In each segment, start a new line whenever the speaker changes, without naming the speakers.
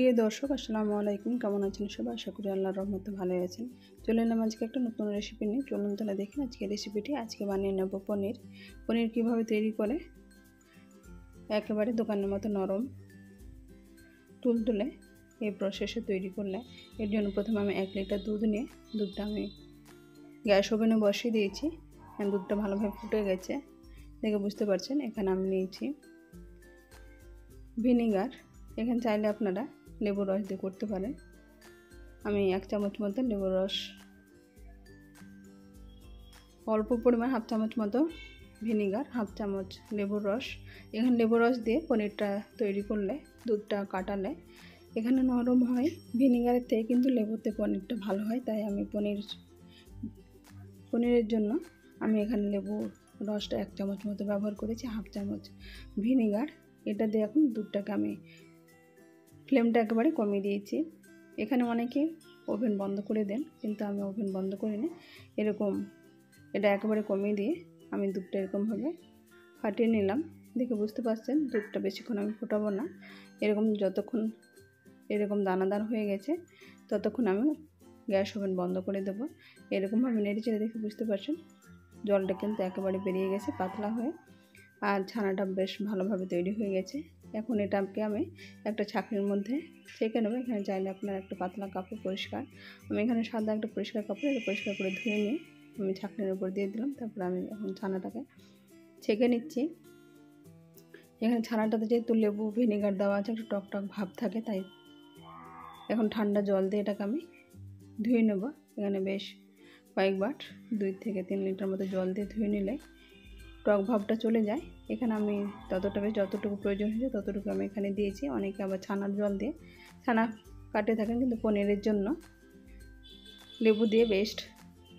প্রিয় দর্শক, আসসালামু আলাইকুম। কেমন আছেন সবাই? আশা করি আল্লাহর রহমতে ভালোই আছেন। চলে এলাম আজকে একটা নতুন রেসিপি নিয়ে। চলুন তাহলে দেখেন আজকে রেসিপিটি। আজকে বানিয়ে নেব পনির কীভাবে তৈরি করে একেবারে দোকানের মতো নরম তুলতুলে এই প্রসেসে তৈরি করলে। এর জন্য প্রথমে আমি 1 লিটার দুধ নিয়ে দুধটা আমি গ্যাস ওভেনে বসিয়ে দিয়েছি। দুধটা ভালোভাবে ফুটে গেছে দেখে বুঝতে পারছেন। এখানে আমি নিয়েছি ভিনিগার। এখানে চাইলে আপনারা লেবুর রস দিয়ে করতে পারেন। আমি 1 চামচ মতো লেবুর রস, অল্প পরিমাণ 1/2 চামচ মতো ভিনিগার, 1/2 চামচ লেবুর রস। এখানে লেবুর রস দিয়ে পনিরটা তৈরি করলে, দুধটা কাটালে এখানে নরম হয়। ভিনিগারের থেকে কিন্তু লেবুতে পনিরটা ভালো হয়। তাই আমি পনিরের জন্য আমি এখানে লেবুর রসটা 1 চামচ মতো ব্যবহার করেছি, 1/2 চামচ ভিনিগার। এটা দিয়ে এখন দুধটাকে আমি ফ্লেমটা একেবারে কমিয়ে দিয়েছি। এখানে অনেকে ওভেন বন্ধ করে দেন, কিন্তু আমি ওভেন বন্ধ করিনি। এটা একেবারে কমিয়ে দিয়ে আমি দুধটা এরকমভাবে ফাটিয়ে নিলাম। দেখে বুঝতে পারছেন দুধটা বেশিক্ষণ আমি ফোটাবো না। যতক্ষণ এরকম দানাদার হয়ে গেছে ততক্ষণ আমি গ্যাস ওভেন বন্ধ করে দেবো। এরকমভাবে নেড়ে চেড়ে দেখে বুঝতে পারছেন জলটা কিন্তু একেবারে বেরিয়ে গেছে পাতলা হয়ে, আর ছানাটা বেশ ভালোভাবে তৈরি হয়ে গেছে। এখন এটাকে আমি একটা ছাঁকনির মধ্যে ছেঁকে নেবো। এখানে চাইলে আপনার একটা পাতলা কাপড় পরিষ্কার, আমি এখানে সাদা একটা পরিষ্কার কাপড়, এটা পরিষ্কার করে ধুয়ে নিয়ে আমি ছাঁকনির উপর দিয়ে দিলাম। তারপর আমি এখন ছানাটাকে ছেঁকে নিচ্ছি। এখানে ছানাটাতে যেহেতু লেবু ভিনিগার দেওয়া আছে, একটু টক ভাব থাকে, তাই এখন ঠান্ডা জল দিয়ে এটাকে আমি ধুয়ে নেব। এখানে বেশ কয়েকবার 2 থেকে 3 লিটার মতো জল দিয়ে ধুয়ে নিলে টক ভাবটা চলে যায়। এখানে আমি যতটুকু প্রয়োজন হয়েছে ততটুকু আমি এখানে দিয়েছি। অনেকে আবার ছানার জল দিয়ে ছানা কাটে থাকেন, কিন্তু পনিরের জন্য লেবু দিয়ে বেস্ট।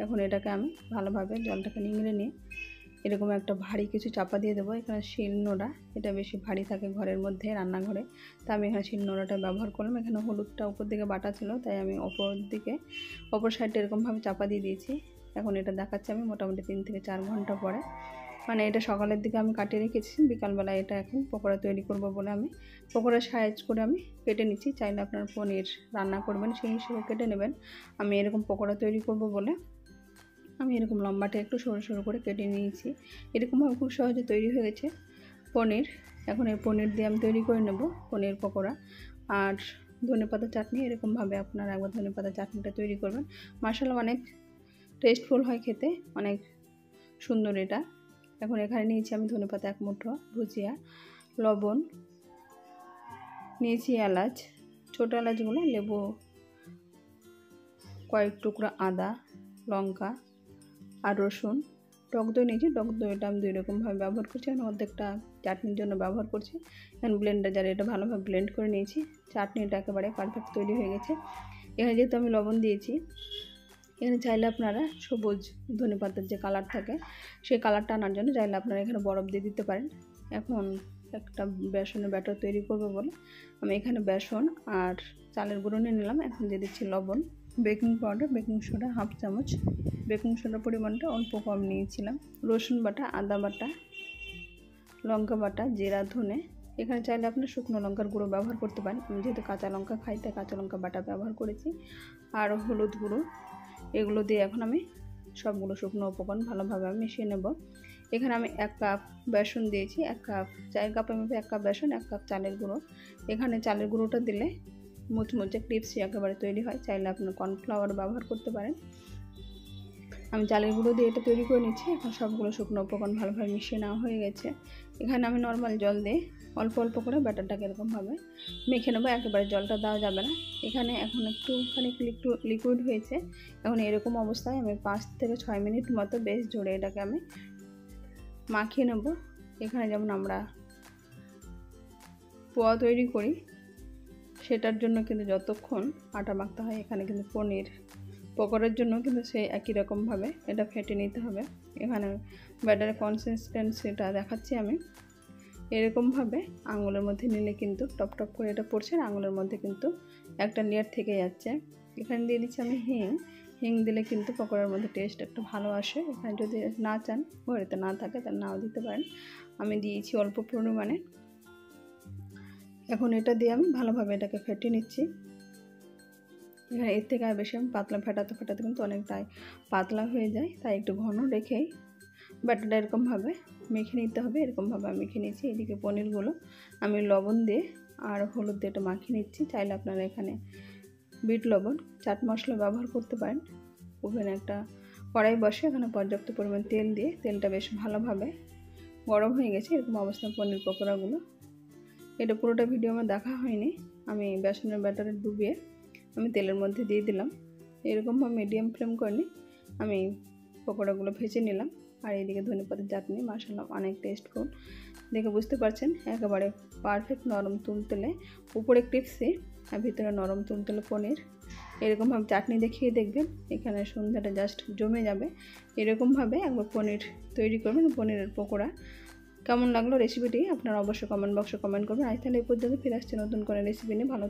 এখন এটাকে আমি ভালোভাবে জলটাকে নিংড়ে নিয়ে এরকম একটা ভারী কিছু চাপা দিয়ে দেবো। এখানে শিলনোড়া, এটা বেশি ভারী থাকে ঘরের মধ্যে, রান্নাঘরে, তা আমি এখানে শিলনোড়াটা ব্যবহার করলাম। এখানে হলুদটা উপর দিকে বাটা ছিল, তাই আমি অপর সাইডটা এরকমভাবে চাপা দিয়ে দিয়েছি। এখন এটা দেখাচ্ছি আমি মোটামুটি 3 থেকে 4 ঘন্টা পরে, মানে এটা সকালের দিকে আমি কাটিয়ে রেখেছি। বিকালবেলা এটা এখন পকোড়া তৈরি করব বলে আমি পকোড়া সাইজ করে আমি কেটে নিচ্ছি। চাইলে আপনার পনির রান্না করবেন সেই হিসেবে কেটে নেবেন। আমি এরকম পকোড়া তৈরি করব বলে আমি এরকম লম্বাটে একটু সরু সরু করে কেটে নিয়েছি। এরকমভাবে খুব সহজে তৈরি হয়ে গেছে পনির। এখন এই পনির দিয়ে আমি তৈরি করে নেব পনির পকোড়া। আর ধনেপাতা চাটনি, এরকমভাবে আপনারা একবার ধনেপাতা চাটনিটা তৈরি করবেন। মাশাআল্লাহ অনেক টেস্টফুল হয় খেতে, অনেক সুন্দর এটা। এখন এখানে নিয়েছি আমি ধনেপাতা 1 মুঠো, ভুজিয়া, লবণ নিয়েছি, এলাচ, ছোটো এলাচগুলো, লেবু কয়েক টুকরা, আদা, লঙ্কা আর রসুন, টক দই নিয়েছি। টক দইটা আমি 2 রকমভাবে ব্যবহার করছি। এখন অর্ধেকটা চাটনির জন্য ব্যবহার করছি। এখন ব্লেন্ডার জারে এটা ভালোভাবে ব্লেন্ড করে নিয়েছি। চাটনিটা একেবারে পারফেক্ট তৈরি হয়ে গেছে। এখানে যেহেতু আমি লবণ দিয়েছি, এখানে চাইলে আপনারা সবুজ ধনেপাতার যে কালার থাকে সেই কালারটা আনার জন্য চাইলে আপনারা এখানে বরফ দিয়ে দিতে পারেন। এখন একটা বেসনের ব্যাটার তৈরি করব বলে আমি এখানে বেসন আর চালের গুঁড়ো নিয়ে নিলাম। এখন দিয়ে দিচ্ছি লবণ, বেকিং পাউডার, বেকিং সোডা 1/2 চামচ, বেকিং সোডার পরিমাণটা অল্প কম নিয়েছিলাম, রসুন বাটা, আদা বাটা, লঙ্কা বাটা, জিরা, ধনে। এখানে চাইলে আপনি শুকনো লঙ্কার গুঁড়ো ব্যবহার করতে পারেন। আমি যেহেতু কাঁচা লঙ্কা খাই তাই কাঁচা লঙ্কা বাটা ব্যবহার করেছি। আর হলুদ গুঁড়ো, এগুলো দিয়ে এখন আমি সবগুলো শুকনো উপকরণ ভালোভাবে আমি মিশিয়ে নেব। এখানে আমি 1 কাপ বেসন দিয়েছি, 1 কাপ চায়ের কাপের মধ্যে 1 কাপ বেসন, 1 কাপ চালের গুঁড়ো। এখানে চালের গুঁড়োটা দিলে মুচমুচে ক্রিপসি একেবারে তৈরি হয়। চাইলে আপনার কর্নফ্লাওয়ার ব্যবহার করতে পারেন। আমি চালের গুঁড়ো দিয়ে এটা তৈরি করে নিচ্ছি। এখন সবগুলো শুকনো উপকরণ ভালোভাবে মিশিয়ে নেওয়া হয়ে গেছে। এখানে আমি নর্মাল জল দিয়ে অল্প অল্প করে ব্যাটারটাকে এরকমভাবে মেখে নেবো, একেবারে জলটা দেওয়া যাবে না। এখানে এখন একটুখানি লিকুইড হয়েছে। এখন এরকম অবস্থায় আমি 5 থেকে 6 মিনিট মতো বেশ জোরে এটাকে আমি মাখিয়ে নেব। এখানে যেমন আমরা পোয়া তৈরি করি সেটার জন্য কিন্তু যতক্ষণ আটা মাখতে হয়, এখানে কিন্তু পনির পকোড়ার জন্য কিন্তু সেই একই রকমভাবে এটা ফেটে নিতে হবে। এখানে ব্যাটারের কনসিস্টেন্সিটা দেখাচ্ছি আমি। এরকমভাবে আঙুলের মধ্যে নিলে কিন্তু টপ টপ করে এটা পড়ছে, আর আঙুলের মধ্যে কিন্তু একটা লেয়ার থেকে যাচ্ছে। এখানে দিয়ে দিচ্ছি আমি হিং দিলে কিন্তু পকোড়ার মধ্যে টেস্ট একটু ভালো আসে। এখানে যদি না চান, ঘরেতে না থাকে, তাহলে নাও দিতে পারেন। আমি দিয়েছি অল্প পরিমাণে। এখন এটা দিয়ে আমি ভালোভাবে এটাকে ফেটে নিচ্ছি। এখানে এর থেকে আর বেশি আমি পাতলা ফেটাতে কিন্তু অনেকটাই পাতলা হয়ে যায়, তাই একটু ঘন রেখেই ব্যাটারটা এরকমভাবে মেখে নিতে হবে। এরকমভাবে আমি মেখে নিয়েছি। এদিকে পনিরগুলো আমি লবণ দিয়ে আর হলুদ দিয়ে একটু মাখিয়ে নিচ্ছি। চাইলে আপনারা এখানে বিট লবণ, চাট মশলা ব্যবহার করতে পারেন। ওভেনে একটা কড়াই বসে এখানে পর্যাপ্ত পরিমাণ তেল দিয়ে তেলটা বেশ ভালোভাবে গরম হয়ে গেছে। এরকম অবস্থায় পনির পকোড়াগুলো, এটা পুরোটা ভিডিও আমার দেখা হয়নি, আমি বেসনের ব্যাটারে ডুবিয়ে আমি তেলের মধ্যে দিয়ে দিলাম। এরকমভাবে মিডিয়াম ফ্লেম করে আমি পকোড়াগুলো ভেজে নিলাম। আর এইদিকে ধনেপাতার চাটনি, মাশাআল্লাহ অনেক টেস্টফুল। দেখে বুঝতে পারছেন একেবারে পারফেক্ট নরম তুলতুলে, উপরে ক্রিপসি আর ভিতরে নরম তুলতুলে পনির। এরকমভাবে চাটনি দেখিয়ে দেখবেন, এখানে সন্ধ্যাটা জাস্ট জমে যাবে। এরকমভাবে একবার পনির তৈরি করবেন, পনিরের পকোড়া। কেমন লাগলো রেসিপিটি আপনারা অবশ্যই কমেন্ট বক্সে কমেন্ট করবেন। আজ তাহলে এই পর্যন্ত, ফিরে আসছে নতুন করে রেসিপি নিয়ে। ভালো